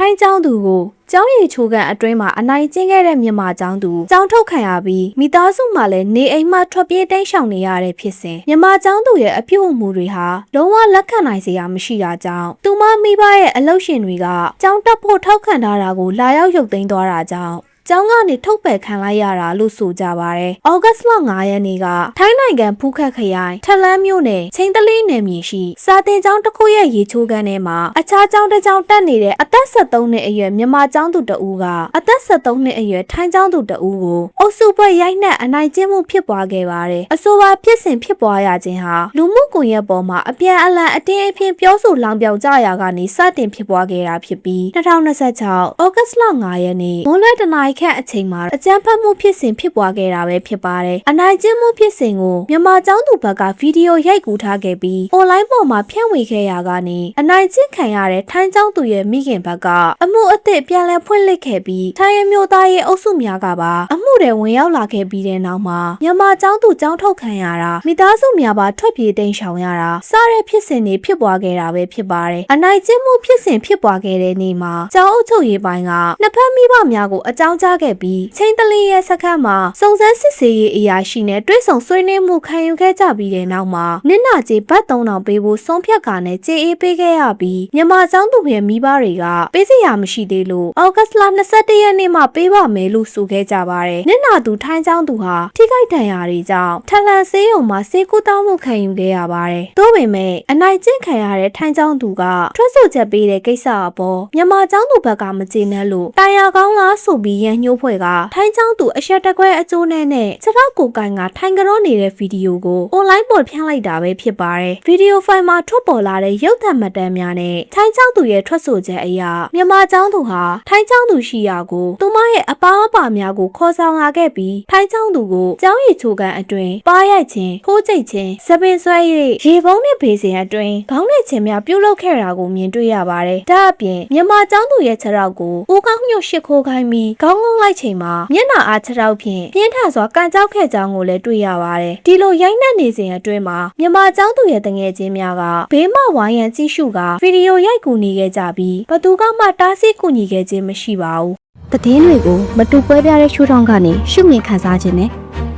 ထိုင်းเจ้าသူကိုကျောင်းရည်ချိုကန်အတွင်းမှာအနိုင်ကျင့်ခဲ့တဲ့မြန်မာကျောင်းသူကျောင်းထုတ်ခံရပြီးမိသားစုမှလည်းနေအိမ်မှထွက်ပြေးတိမ်းရှောင်နေရတဲ့ဖြစ်စဉ်မြန်မာကျောင်းသူရဲ့အပြုအမူတွေဟာလုံးဝလက်ခံနိုင်စရာမရှိတာကြောင့်သူမမိဘရဲ့အလုပ်ရှင်တွေကကျောင်းတက်ဖို့ထောက်ခံထားတာကိုလာရောက်ရုပ်သိမ်းသွားတာကြောင့်ကျောင်းကနေထုတ်ပယ်ခံလိုက်ရတာလို့ဆိုကြပါတယ်။ဩဂတ်စ်လ9ရက်နေ့ကထိုင်းနိုင်ငံဖူးခက်ခရိုင်ထလန်းမြို့နယ်ချင်းတလီနယ်မြေရှိစာတင်ကျောင်းတစ်ခုရဲ့ရေချိုးခန်းထဲမှာအခြားကျောင်းတစ်ကျောင်းတက်နေတဲ့အသက်73နှစ်အရွယ်မြန်မာကျောင်းသူတဦးကအသက်73နှစ်အရွယ်ထိုင်းကျောင်းသူတဦးကိုအုပ်စုဖွဲ့ရိုက်နှက်အနိုင်ကျင့်မှုဖြစ်ပွားခဲ့ပါတယ်။အဆိုပါဖြစ်စဉ်ဖြစ်ပွားရခြင်းဟာလူမှုကွန်ရက်ပေါ်မှာအပြန်အလှန်အတင်းအဖျင်းပြောဆိုလောင်ပြောင်ကြရာကနေစတင်ဖြစ်ပွားခဲ့တာဖြစ်ပြီး2026ဩဂတ်စ်လ9ရက်နေ့မွန်းလွဲတနာရီခန့်အချိန်မှာအကြမ်းဖက်မှုဖြစ်စဉ်ဖြစ်ပွားခဲ့တာပဲဖြစ်ပါတယ်။အနိုင်ကျင့်မှုဖြစ်စဉ်ကိုမြန်မာကျောင်းသူဘက်ကဗီဒီယိုရိုက်ကူးထားခဲ့ပြီးအွန်လိုင်းပေါ်မှာဖြန့်ဝေခဲ့ရာကနေအနိုင်ကျင့်ခံရတဲ့ထိုင်းကျောင်းသူရဲ့မိခင်ဘက်ကအမှုအသစ်ပြန်လည်ဖွင့်လှစ်ခဲ့ပြီးထိုင်းမျိုးသားရဲ့အုပ်စုများကပါအမှုတွေဝင်ရောက်လာခဲ့ပြီးတဲ့နောက်မှာမြန်မာကျောင်းသူကျောင်းထုတ်ခံရတာမိသားစုများပါထွက်ပြေးတိမ်းရှောင်ရတာစတဲ့ဖြစ်စဉ်တွေဖြစ်ပွားခဲ့တာပဲဖြစ်ပါတယ်။အနိုင်ကျင့်မှုဖြစ်စဉ်ဖြစ်ပွားခဲ့တဲ့နေ့မှာကျောင်းအုပ်ချုပ်ရေးပိုင်းကနှစ်ဖက်မိဘများကိုအကြောင်းကြားခဲ့ပြီးချင်းတလီရဲ့စခန်းမှာစုံစမ်းစစ်ဆေးရေးအရာရှိနဲ့တွဲဆောင်ဆွေးနွေးမှုခံယူခဲ့ကြပြီးတဲ့နောက်မှာနစ်နာကြေးဘတ်3000ပေးဖို့ဆုံးဖြတ်ကာနဲ့ကြေးအေးပေးခဲ့ရပြီးမြန်မာကျောင်းသူရဲ့မိဘတွေကပေးစရာမရှိသေးလို့ဩဂတ်စ်လ21ရက်နေ့မှာပေးပါမယ်လို့ဆိုခဲ့ကြပါတယ်။နစ်နာသူထိုင်းကျောင်းသူဟာထိခိုက်ဒဏ်ရာတွေကြောင့်ထလန်ဆေးရုံမှာဆေးကုသမှုခံယူခဲ့ရပါတယ်။သို့ပေမဲ့အနိုင်ကျင့်ခံရတဲ့ထိုင်းကျောင်းသူကထွက်ဆိုချက်ပေးတဲ့ကိစ္စအပေါ်မြန်မာကျောင်းသူဘက်ကမကျေနပ်လို့တာယာကောင်းလားဆိုပြီးရန်ညှိုးဖွဲ့ကထိုင်းကျောင်းသူအရှက်တကွဲအကျိုးနဲ့ခြေထောက်ကိုကိုင်ကထိုင်ကြောနေတဲ့ဗီဒီယိုကိုအွန်လိုင်းပေါ်ဖြန့်လိုက်တာပဲဖြစ်ပါတယ်။ဗီဒီယိုဖိုင်မှာထွက်ပေါ်လာတဲ့ရုပ်သံမှတ်တမ်းများနဲ့ထိုင်းကျောင်းသူရဲ့ထွက်ဆိုချက်အရမြန်မာကျောင်းသူဟာထိုင်းကျောင်းသူရှိရာကိုသူမရဲ့အပားအပါများကိုခေါ်ဆောင်လာခဲ့ပြီးထိုင်းကျောင်းသူကိုကျောင်းရည်ချိုကန်အတွင်းပါရိုက်ခြင်းခိုးကြိတ်ခြင်းစပင်ဆွဲ၍ရေပုံးနဲ့ဘေးစင်အတွင်းခေါင်းနဲ့ခြင်းများပြုတ်လုခဲ့တာကိုမြင်တွေ့ရပါတယ်။ဒါအပြင်မြန်မာကျောင်းသူရဲ့ခြေထောက်ကိုဦးကောင်းညှို့ရှစ်ခိုးခိုင်းပြီးခေါင်းငုံလိုက်ချိန်မှာမျက်နှာအားခြေထောက်ဖြင့်ပြင်းထန်စွာကန်ကြောက်ခဲ့ကြောင်းကိုလည်းတွေ့ရပါတယ်။ဒီလိုရိုက်နှက်နေစဉ်အတွင်းမှာမြန်မာကျောင်းသူရဲ့တငယ်ချင်းများကဘေးမှဝိုင်းရန်ကြည့်ရှုကဗီဒီယိုရိုက်ကူနေခဲ့ကြပြီးဘသူကမှတားဆီးကူညီခဲ့ခြင်းမရှိပါဘူး။သတင်းတွေကိုမတူကွဲပြားတဲ့ရှုထောင့်ကနေရှုမြင်ခန်းစားခြင်းနဲ့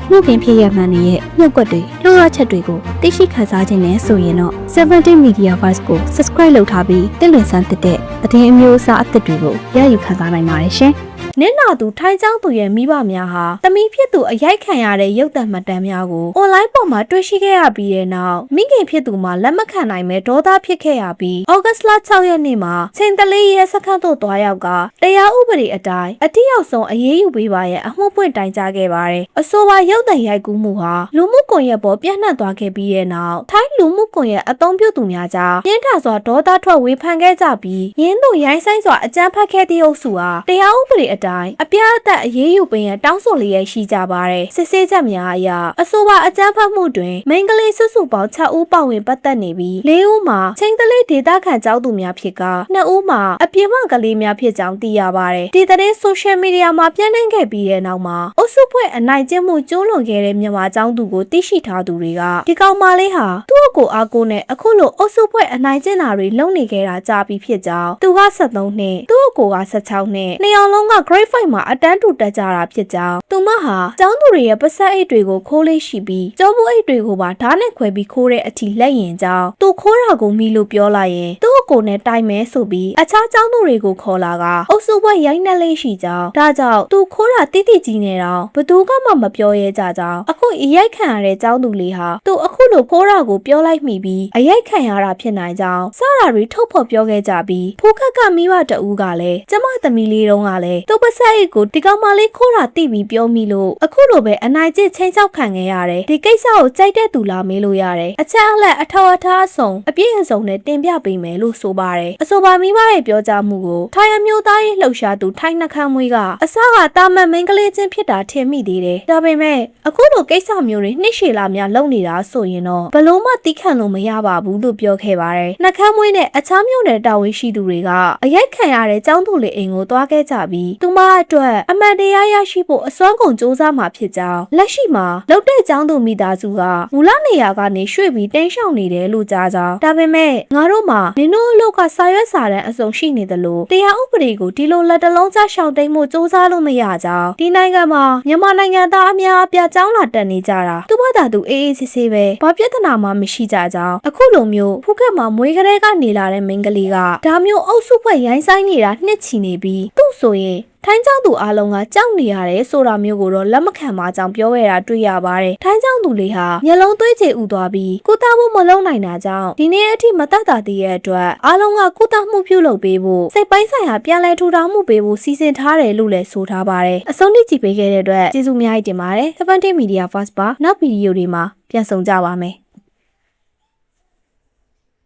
မှုခင်ဖြစ်ရမှန်ရဲ့နှုတ်ကွက်တွေလှုပ်ရချက်တွေကိုသိရှိခန်းစားခြင်းနဲ့ဆိုရင်တော့17 Media Voice ကို Subscribe လုပ်ထားပြီးတင်လင်ဆန်းတဲ့သတင်းအမျိုးအစားအသစ်တွေကိုရယူခန်းစားနိုင်ပါတယ်ရှင်။နစ်နာသူထိုင်းကျောင်းသူရဲ့မိဘများဟာသမီးဖြစ်သူအရိုက်ခံရတဲ့ရုပ်သံမှတ်တမ်းများကိုအွန်လိုင်းပေါ်မှာတွေ့ရှိခဲ့ရပြီးတဲ့နောက်မိခင်ဖြစ်သူမှလက်မခံနိုင်ပဲဒေါသဖြစ်ခဲ့ရပြီးဩဂတ်စ်လ6ရက်နေ့မှာချင်းတလေးရဲစခန်းသို့သွားရောက်ကတရားဥပဒေအတိုင်းအတိရောက်ဆုံးအရေးယူပေးပါရဲ့အမှုပွင့်တိုင်ကြားခဲ့ပါတယ်။အဆိုပါရုပ်သံရိုက်ကူးမှုဟာလူမှုကွန်ရက်ပေါ်ပြန့်နှံ့သွားခဲ့ပြီးတဲ့နောက်ထိုင်းလူမှုကွန်ရက်အသုံးပြုသူများကြားပြင်းထန်စွာဒေါသထွက်ဝေဖန်ခဲ့ကြပြီးရင်းတို့ရိုင်းဆိုင်စွာအကြမ်းဖက်ခဲ့တဲ့အုပ်စုဟာတရားဥပဒေအတိုင်းအပြားအသက်အရေးယူပေးရန်တောင်းဆိုလျက်ရှိကြပါတယ်။စစ်ဆေးချက်များအရအဆိုပါအကြမ်းဖက်မှုတွင်မိန်းကလေးစုစုပေါင်း6ဦးပါဝင်ပတ်သက်နေပြီး4ဦးမှာချင်းတလေးဒေသခံကျောင်းသူများဖြစ်က2ဦးမှာအပြစ်မှကလေးများဖြစ်ကြောင်းသိရပါတယ်။ဒီသတင်းဆိုရှယ်မီဒီယာမှာပြန့်နှံ့ခဲ့ပြီးတဲ့နောက်မှာအုပ်စုဖွဲ့အနိုင်ကျင့်မှုကျူးလွန်ခဲ့တဲ့မြန်မာကျောင်းသူကိုသိရှိထားသူတွေကဒီကောင်မလေးဟာသူ့ကိုအားကိုးနဲ့အခုလိုအုပ်စုဖွဲ့အနိုင်ကျင့်တာတွေလုပ်နေခဲ့တာကြာပြီဖြစ်ကြောင်းသူက73နှစ်သူ့ကိုက16နှစ်နှစ်ယောက်လုံးက grade 5မှာအတန်းတူတက်ကြတာဖြစ်ကြောင်းသူမဟာကျောင်းသူတွေရဲ့ပစက်အိတ်တွေကိုခိုးလေးရှိပြီးကျောင်းဘူးအိတ်တွေကိုပါဓာတ်နဲ့ခွဲပြီးခိုးတဲ့အထိလက်ရင်ကြောင်းသူခိုးတာကိုမိလို့ပြောလိုက်ရင်သူ့ကိုနဲ့တိုင်မဲဆိုပြီးအခြားကျောင်းသူတွေကိုခေါ်လာကအုပ်စုဘက်ရိုက်နှက်လေးရှိကြောင်းဒါကြောင့်သူခိုးတာတိတိကြီးနေတော့ဘသူကမှမပြောရဲကြကြောင်းအခုအရိုက်ခံရတဲ့ကျောင်းသူလေးဟာသူအခုလိုခိုးတာကိုပြောလိုက်မိပြီးအရိုက်ခံရတာဖြစ်နိုင်ကြောင်းစတာတွေထုတ်ဖော်ပြောခဲ့ကြပြီးဖူးခက်ကမိဘတဦးကလည်းကျမသမီးလေးတုန်းကလည်းသူ့ပစက်အိတ်ကိုဒီကောင်မလေးခိုးတာတိပြီးပြောမိလို့အခုလိုပဲအနိုင်ကျင့်ချင်းချောက်ခံခဲ့ရတယ်ဒီကိစ္စကိုကြိုက်တဲ့သူလားမေးလို့ရတယ်အချက်အလက်အထောက်အထားအစုံအပြည့်အစုံနဲ့တင်ပြပေးမယ်လို့ဆိုပါတယ်အဆိုပါမိဘရဲ့ပြောကြားမှုကိုထိုင်းအမျိုးသားရေးလှုပ်ရှားသူထိုင်းနှခမ်းမွေးကအစကတာမန်မင်းကလေးချင်းဖြစ်တာထင်မိသေးတယ်ဒါပေမဲ့အခုလိုကိစ္စမျိုးတွေနှစ်ရှည်လာများလုပ်နေတာဆိုရင်တော့ဘလို့မှတီးခံလို့မရပါဘူးလို့ပြောခဲ့ပါတယ်နှခမ်းမွေးနဲ့အခြားမျိုးနယ်တာဝန်ရှိသူတွေကအရိုက်ခံရတဲ့ကျောင်းသူလေးအိမ်ကိုသွားခဲ့ကြပြီး သူမအတွက်အမှန်တရားရရှိဖို့အစွမ်းကုန်စူးစမ်းမှာဖြစ်ကြောင်းလက်ရှိမှာလောက်တဲ့ကျောင်းသူမိသားစုကမူလနေရာကနေရွှေ့ပြီးတိမ်းရှောင်နေတယ်လို့ကြားကြောင်းဒါပေမဲ့ငါတို့မှာနင်တို့အလုပ်ကစာရွက်စာတမ်းအစုံရှိနေသလိုတရားဥပဒေကိုဒီလိုလက်တလုံးချရှောင်တိမ်မှုစူးစမ်းလို့မရကြောင်းဒီနိုင်ငံမှာမြန်မာနိုင်ငံသားအများအပြားကျောင်းလာတက်နေကြတာသူဘာသာသူအေးအေးဆေးဆေးပဲဘာပြဿနာမှမရှိကြကြောင်းအခုလိုမျိုးဖူးခက်မှာမွေးကလေးကနေလာတဲ့မိန်းကလေးကဒါမျိုးအုပ်စုဖွဲ့ရိုင်းဆိုင်နေတာနှစ်ချီနေပြီးသူ့ဆိုရင်ထိုင်းကျောင်းသူအားလုံးကကြောက်နေရတယ်ဆိုတာမျိုးကိုတော့လက်မခံပါကြောင်းပြောခဲ့တာတွေ့ရပါတယ်။ထိုင်းကျောင်းသူလေးဟာမျက်လုံးသွေးကြေဥသွားပြီးကုသမှုမလုပ်နိုင်တာကြောင့်ဒီနေ့အထိမတတ်တာသေးတဲ့အတွက်အားလုံးကကုသမှုပြုလုပ်ပေးဖို့စိတ်ပိုင်းဆိုင်ရာပြန်လည်ထူထောင်မှုပေးဖို့စီစဉ်ထားတယ်လို့လည်းဆိုထားပါတယ်။အဆုံးထိကြည့်ပေးခဲ့တဲ့အတွက်ကျေးဇူးအများကြီးတင်ပါတယ်။ 17 Media First ပါနောက်ဗီဒီယိုတွေမှာပြန်ဆောင်ကြပါမယ်။